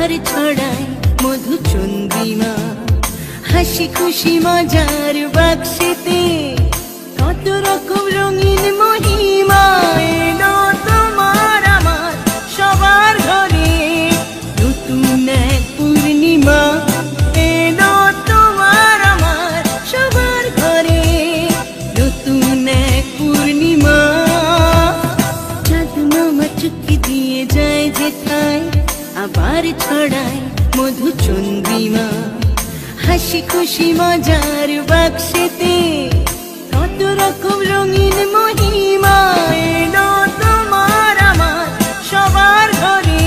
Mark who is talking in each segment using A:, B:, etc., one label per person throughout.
A: আবার ছড়ায় মধু চন্দ্রিমা, হাসি খুশি মজার বাক্সেতে কত রকম রঙিন মহিমা। এলো তোমার আমার সবার ঘরে নতুন এক পূর্ণিমা, এলো তোমার আমার সবার ঘরে নতুন এক পূর্ণিমা। চাঁদ মামা চুক্তি দিয়ে যায় যেথায় আবার ছড়ায় মধু চন্দ্রিমা, হাসি খুশি মজার বাক্সেতে কত রকম রঙিন মহিমা। এলো তোমার আমার সবার ঘরে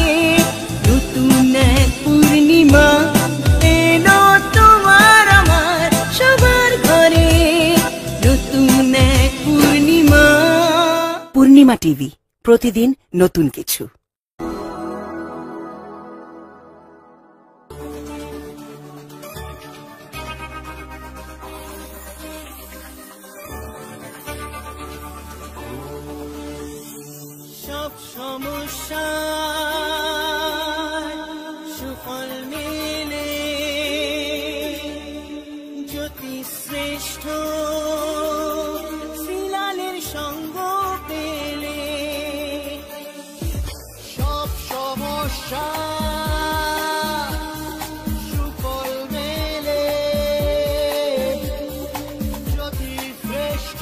A: নতুন এক পূর্ণিমা, এলো তোমার আমার সবার ঘরে নতুন এক পূর্ণিমা।
B: পূর্ণিমা টিভি, প্রতিদিন নতুন কিছু।
A: সব সমস্যা সুফল মেলে জ্যোতি শ্রেষ্ঠ শ্রীলালের সঙ্গ পেলে। সব সমস্যা সুফল মেলে জ্যোতি শ্রেষ্ঠ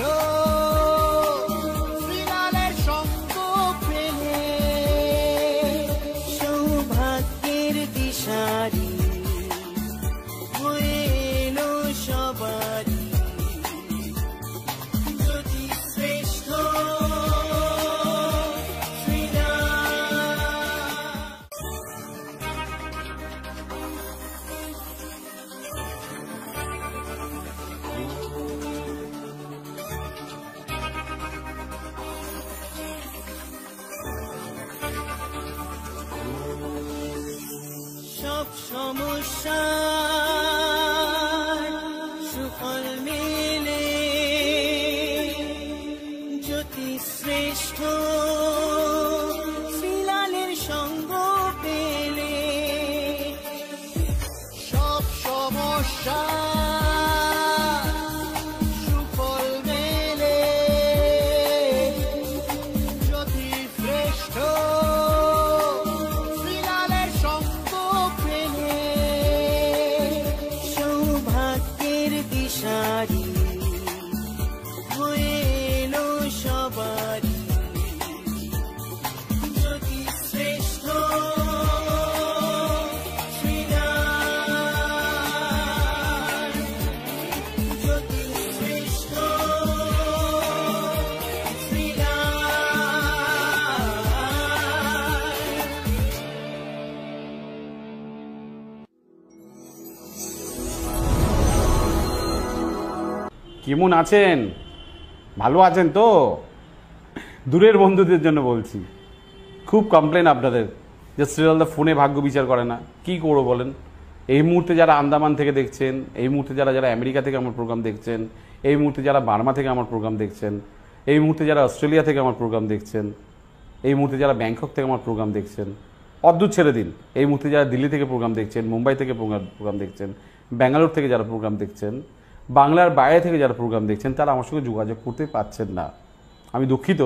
A: সব সমস্যা সুফল মেলে জ্যোতি শ্রেষ্ঠ শ্রীলালের সঙ্গ পেলে। সব সমস্যা সুফল মেলে জ্যোতি শ্রেষ্ঠ দিশারি হয়ে এলো সবারি জ্যোতি শ্রেষ্ঠ শ্রীরাম, জ্যোতি শ্রেষ্ঠ
C: কেমন আছেন? ভালো আছেন তো? দূরের বন্ধুদের জন্য বলছি, খুব কমপ্লেন আপনাদের যে শ্রীলালদা ফোনে ভাগ্য বিচার করে না। কি করবো বলেন? এই মুহূর্তে যারা আন্দামান থেকে দেখছেন, এই মুহূর্তে যারা আমেরিকা থেকে আমার প্রোগ্রাম দেখছেন, এই মুহূর্তে যারা বার্মা থেকে আমার প্রোগ্রাম দেখছেন, এই মুহূর্তে যারা অস্ট্রেলিয়া থেকে আমার প্রোগ্রাম দেখছেন, এই মুহূর্তে যারা ব্যাংকক থেকে আমার প্রোগ্রাম দেখছেন, অদ্ভুত ছেড়ে দিন, এই মুহূর্তে যারা দিল্লি থেকে প্রোগ্রাম দেখছেন, মুম্বাই থেকে প্রোগ্রাম দেখছেন, ব্যাঙ্গালোর থেকে যারা প্রোগ্রাম দেখছেন, বাংলার বাইরে থেকে যারা প্রোগ্রাম দেখছেন, তারা আমার সঙ্গে যোগাযোগ করতে পারছেন না। আমি দুঃখিত,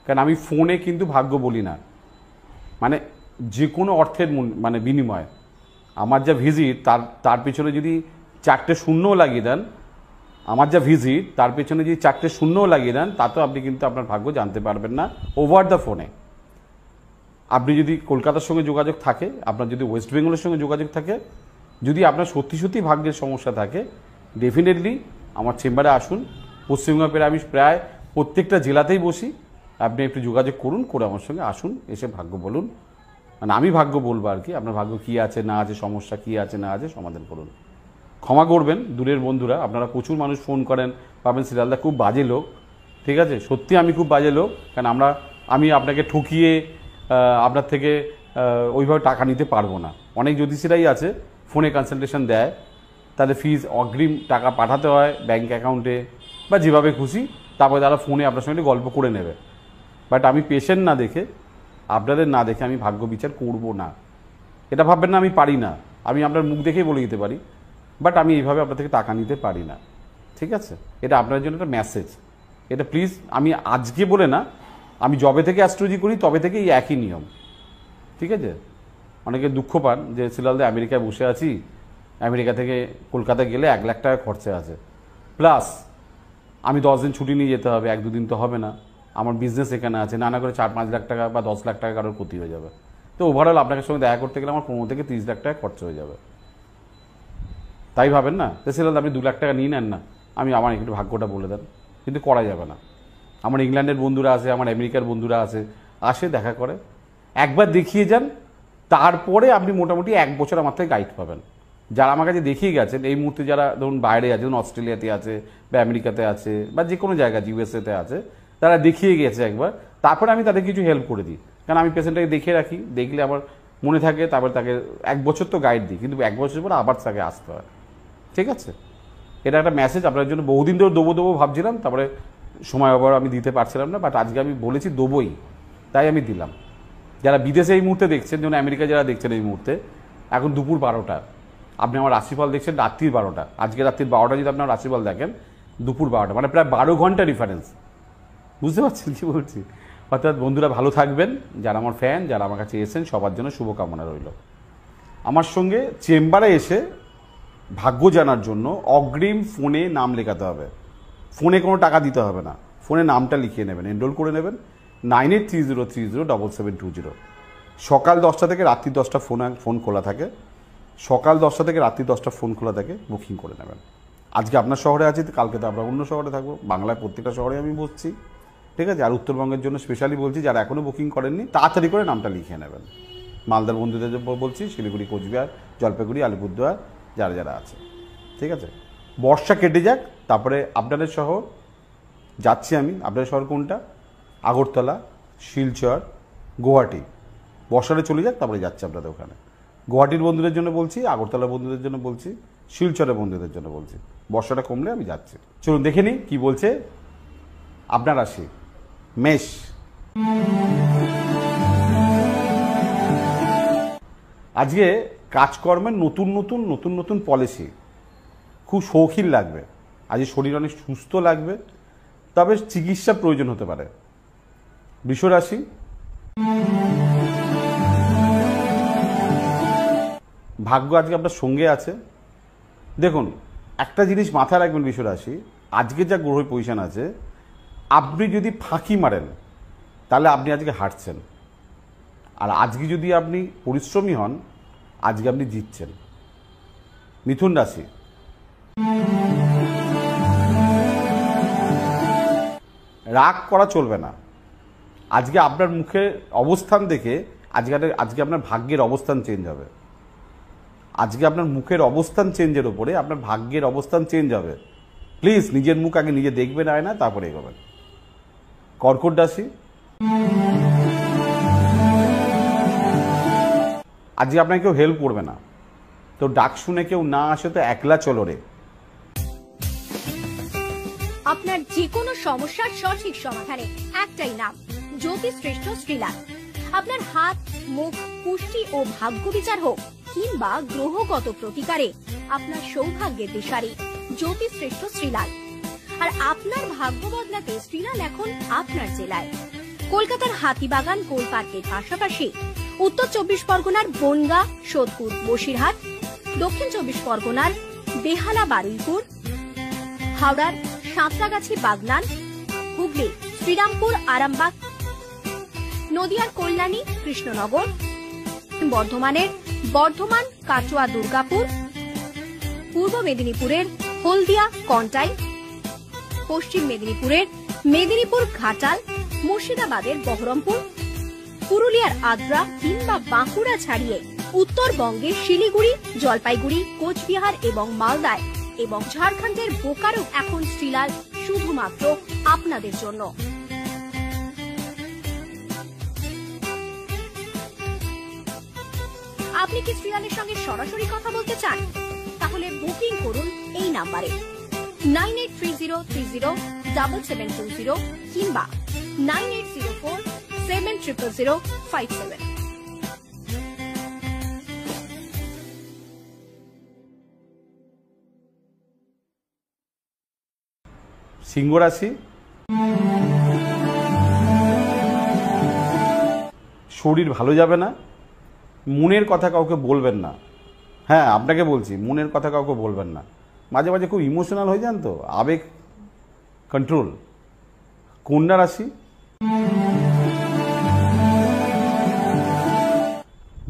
C: কারণ আমি ফোনে কিন্তু ভাগ্য বলি না, মানে যে কোনো অর্থের বিনিময়। আমার যা ভিজিট তার পেছনে যদি 4টে শূন্যও লাগিয়ে দেন, আমার যা ভিজিট তার পেছনে যদি 4টে শূন্যও লাগিয়ে দেন, তাতেও আপনি কিন্তু আপনার ভাগ্য জানতে পারবেন না ওভার দ্য ফোনে। আপনি যদি কলকাতার সঙ্গে যোগাযোগ থাকে, আপনার যদি ওয়েস্ট বেঙ্গলের সঙ্গে যোগাযোগ থাকে, যদি আপনার সত্যি সত্যি ভাগ্যের সমস্যা থাকে, ডেফিনেটলি আমার চেম্বারে আসুন। পশ্চিমবঙ্গের আমি প্রায় প্রত্যেকটা জেলাতেই বসি। আপনি একটু যোগাযোগ করুন, করে আমার সঙ্গে আসুন, এসে ভাগ্য বলুন, মানে আমি ভাগ্য বলবো আর কি। আপনার ভাগ্য কী আছে না আছে, সমস্যা কী আছে না আছে, সমাধান করুন। ক্ষমা করবেন দূরের বন্ধুরা, আপনারা প্রচুর মানুষ ফোন করেন, পাবেন শ্রীলালদা খুব বাজে লোক। ঠিক আছে, সত্যি আমি খুব বাজে লোক, কারণ আমি আপনাকে ঠকিয়ে আপনার থেকে ওইভাবে টাকা নিতে পারবো না। অনেক জ্যোতিষীরাই আছে ফোনে কনসালটেশন দেয়, তাদের ফিজ অগ্রিম টাকা পাঠাতে হয় ব্যাঙ্ক অ্যাকাউন্টে বা যেভাবে খুশি, তারপরে তারা ফোনে আপনার সঙ্গে গল্প করে নেবে। বাট আমি পেশেন্ট না দেখে, আপনাদের না দেখে আমি ভাগ্য বিচার করব না। এটা ভাববেন না আমি পারি না, আমি আপনার মুখ দেখেই বলে দিতে পারি, বাট আমি এইভাবে আপনার থেকে টাকা নিতে পারি না, ঠিক আছে? এটা আপনার জন্য একটা মেসেজ। এটা প্লিজ, আমি আজকে বলে না, আমি যবে থেকে অ্যাস্ট্রোলজি করি তবে থেকে এই একই নিয়ম, ঠিক আছে? অনেকে দুঃখ পান যে শ্রীলালদা আমেরিকায় বসে আছি, আমেরিকা থেকে কলকাতা গেলে 1 লাখ টাকা খরচা আছে, প্লাস আমি 10 দিন ছুটি নিয়ে যেতে হবে, 1-2 দিন তো হবে না, আমার বিজনেস এখানে আছে, না করে 4-5 লাখ টাকা বা 10 লাখ টাকা কারোর ক্ষতি হয়ে যাবে। তো ওভারঅল আপনার সঙ্গে দেখা করতে গেলে আমার 15 থেকে 30 লাখ টাকা খরচা হয়ে যাবে। তাই ভাবেন না যে শ্রীলালদা আপনি 2 লাখ টাকা নিয়ে নেন না, আমি আমার একটু ভাগ্যটা বলে দেন, কিন্তু করা যাবে না। আমার ইংল্যান্ডের বন্ধুরা আছে, আমার আমেরিকার বন্ধুরা আছে, আসে দেখা করে, একবার দেখিয়ে যান, তারপরে আপনি মোটামুটি 1 বছর আমার থেকে গাইড পাবেন। যারা আমার কাছে দেখিয়ে গেছেন এই মুহূর্তে, যারা ধরুন বাইরে আছে, ধরুন অস্ট্রেলিয়াতে আছে বা আমেরিকাতে আছে বা যে কোনো জায়গায় ইউএসএতে আছে, তারা দেখিয়ে গেছে একবার, তারপরে আমি তাদের কিছু হেল্প করে দিই, কারণ আমি পেশেন্টটাকে দেখে রাখি, দেখলে আমার মনে থাকে, তারপরে তাকে 1 বছর তো গাইড দিই, কিন্তু 1 বছর পরে আবার তাকে আসতে হয়, ঠিক আছে? এটা একটা মেসেজ আপনার জন্য, বহুদিন ধরে দেবো ভাবছিলাম, তারপরে সময় আবার আমি দিতে পারছিলাম না, বাট আজকে আমি বলেছি দেবোই, তাই আমি দিলাম। যারা বিদেশে এই মুহূর্তে দেখছেন, যেমন আমেরিকা যারা দেখছেন এই মুহূর্তে, এখন দুপুর 12টা, আপনি আমার রাশিফল দেখছেন রাত্রির 12টা, আজকে রাত্রির 12টা যদি আপনার রাশিফল দেখেন দুপুর 12টা, মানে প্রায় 12 ঘন্টা ডিফারেন্স, বুঝতে পারছেন কি বলছি? অর্থাৎ বন্ধুরা ভালো থাকবেন, যারা আমার ফ্যান, যারা আমার কাছে এসেছেন, সবার জন্য শুভকামনা রইল। আমার সঙ্গে চেম্বারে এসে ভাগ্য জানার জন্য অগ্রিম ফোনে নাম লেখাতে হবে, ফোনে কোনো টাকা দিতে হবে না, ফোনে নামটা লিখিয়ে নেবেন, এনরোল করে নেবেন 9830307720। সকাল 10টা থেকে রাত্রি 10টা ফোন খোলা থাকে, সকাল 10টা থেকে রাত্রি 10টা ফোন খোলা থাকে, বুকিং করে নেবেন। আজকে আপনার শহরে আছি, কালকে তো আমরা অন্য শহরে থাকবো, বাংলায় প্রত্যেকটা শহরে আমি বসছি, ঠিক আছে? আর উত্তরবঙ্গের জন্য স্পেশালি বলছি, যারা এখনও বুকিং করেননি তাড়াতাড়ি করে নামটা লিখে নেবেন। মালদার বন্ধুদের বলছি, শিলিগুড়ি, কোচবিহার, জলপাইগুড়ি, আলিপুরদুয়ার, যারা যারা আছে, ঠিক আছে? বর্ষা কেটে যাক, তারপরে আপনাদের শহর যাচ্ছি আমি। আপনাদের শহর কোনটা? আগরতলা, শিলচর, গুয়াহাটি। বর্ষাটা চলে যাক, তারপরে যাচ্ছি আপনাদের ওখানে। গুয়াহাটির বন্ধুদের জন্য বলছি, আগরতলা বন্ধুদের জন্য বলছি, শিলচরের বন্ধুদের জন্য বলছি। বর্ষাটা কমলে আমি যাচ্ছি। চলুন দেখে নিই কী বলছে আপনার রাশি মেষ। আজকে কাজকর্মের নতুন নতুন পলিসি, খুব শৌখিন লাগবে। আজকে শরীর অনেক সুস্থ লাগবে, তবে চিকিৎসা প্রয়োজন হতে পারে। বৃষ রাশি, ভাগ্য আজকে আপনার সঙ্গে আছে। দেখুন, একটা জিনিস মাথায় রাখবেন বৃষ রাশি, আজকে যা গ্রহ পজিশন আছে, আপনি যদি ফাঁকি মারেন তাহলে আপনি আজকে হারছেন, আর আজকে যদি আপনি পরিশ্রমী হন আজকে আপনি জিতছেন। মিথুন রাশি, রাগ করা চলবে না। আজকে আপনার মুখের অবস্থান দেখে আজকে আপনার ভাগ্যের অবস্থান চেঞ্জ হবে। আজকে আপনার মুখের অবস্থান চেঞ্জের উপরে আপনার ভাগ্যের অবস্থান চেঞ্জ হবে। প্লিজ নিজের মুখ আগে নিজে দেখবেন আয়না, তারপরে এগোবেন। কর্কট রাশি, আজকে আপনাকে কেউ হেল্প করবে না, তো ডাক শুনে কেউ না আসে তো একলা চলো রে।
D: আপনার যে কোনো সমস্যার সঠিক সমাধানে একটাই নাম, জ্যোতিশ্রেষ্ঠ শ্রীলাল। আপনার হাত, মুখ, পুষ্টি ও ভাগ্য বিচার হোক কিংবা গ্রহগত প্রতিকারে আপনার সৌভাগ্যের দিশারি জ্যোতিশ্রেষ্ঠ শ্রীলাল। আর আপনার ভাগ্য বদলাতে শ্রীলাল এখন আপনার জেলায়। কলকাতার হাতিবাগান কোল পার্কের পাশাপাশি উত্তর 24 পরগনার বনগা, সোদপুর, বসিরহাট, দক্ষিণ 24 পরগনার বেহালা, বারুইপুর, হাওড়ার সাঁতরাগাছি, বাগনান, হুগলি, শ্রীরামপুর, আরামবাগ, নদিয়ার কল্যাণী, কৃষ্ণনগর, বর্ধমানের বর্ধমান, কাটোয়া, দুর্গাপুর, পূর্ব মেদিনীপুরের হলদিয়া, কন্টাই, পশ্চিম মেদিনীপুরের মেদিনীপুর, ঘাটাল, মুর্শিদাবাদের বহরমপুর, পুরুলিয়ার আদ্রা কিংবা বাঁকুড়া ছাড়িয়ে উত্তরবঙ্গের শিলিগুড়ি, জলপাইগুড়ি, কোচবিহার এবং মালদায় এবং ঝাড়খণ্ডের বোকারো এখন শ্রীলাল শুধুমাত্র আপনাদের জন্য। আপনি কি শ্রীলালের সঙ্গে সরাসরি কথা বলতে চান? তাহলে বুকিং করুন এই নাম্বারে 9830307720 কিংবা 9804700057।
C: সিংহ রাশি, শরীর ভালো যাবে না, মনের কথা কাউকে বলবেন না। হ্যাঁ, আপনাকে বলছি, মনের কথা কাউকে বলবেন না। মাঝে মাঝে খুব ইমোশনাল হয়ে যান তো, আবেগ কন্ট্রোল। কন্যা রাশি,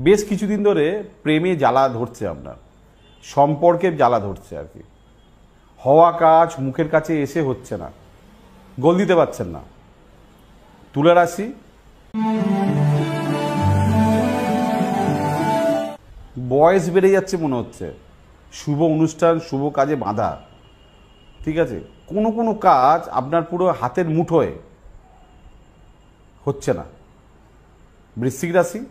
C: বেশ কিছুদিন ধরে প্রেমে জ্বালা ধরছে, আপনার সম্পর্কে জ্বালা ধরছে আর কি। হওয়া কাজ মুখের কাছে এসে হচ্ছে না, গোল দিতে পারছেন না। তুলা রাশি, বয়স বেড়ে যাচ্ছে মনে হচ্ছে, শুভ অনুষ্ঠান শুভ কাজে বাঁধা। ঠিক আছে, কোনো কোনো কাজ আপনার পুরো হাতের মুঠোয় হচ্ছে না। বৃশ্চিক রাশি,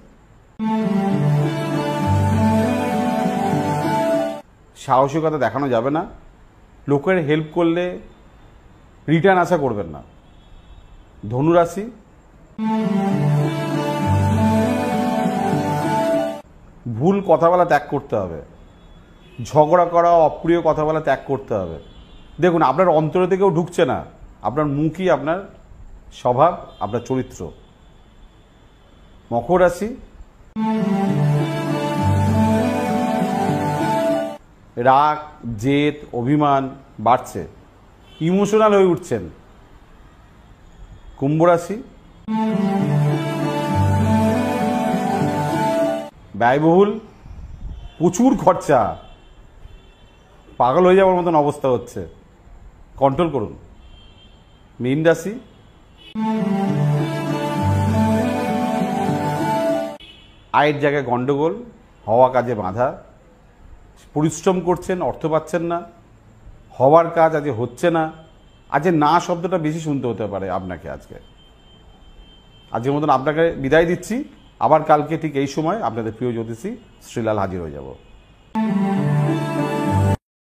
C: সাহসিকতা দেখানো যাবে না, লোকের হেল্প করলে রিটার্ন আশা করবেন না। ধনু রাশি, ভুল কথা বলা ত্যাগ করতে হবে, ঝগড়া করা অপ্রিয় কথা বলা ত্যাগ করতে হবে। দেখুন, আপনার অন্তর থেকেও ঢুকছে না, আপনার মুখই আপনার স্বভাব, আপনার চরিত্র। মকর রাশি, রাগ জেদ অভিমান বাড়ছে, ইমোশনাল হয়ে উঠছেন। কুম্ভ রাশি, ব্যয়বহুল, প্রচুর খরচা, পাগল হয়ে যাওয়ার মতন অবস্থা হচ্ছে, কন্ট্রোল করুন। মীন রাশি, আয়ের জায়গায় গন্ডগোল, হওয়া কাজে বাধা, পরিশ্রম করছেন অর্থ পাচ্ছেন না, হওয়ার কাজ আজ হচ্ছে না। আজ না শব্দটা বেশি শুনতে হতে পারে আপনাকে। আজকের মতন আপনাকে বিদায় দিচ্ছি। আবার কালকে ঠিক এই সময় আপনাদের প্রিয় জ্যোতিষী শ্রীলাল হাজির হয়ে যাব।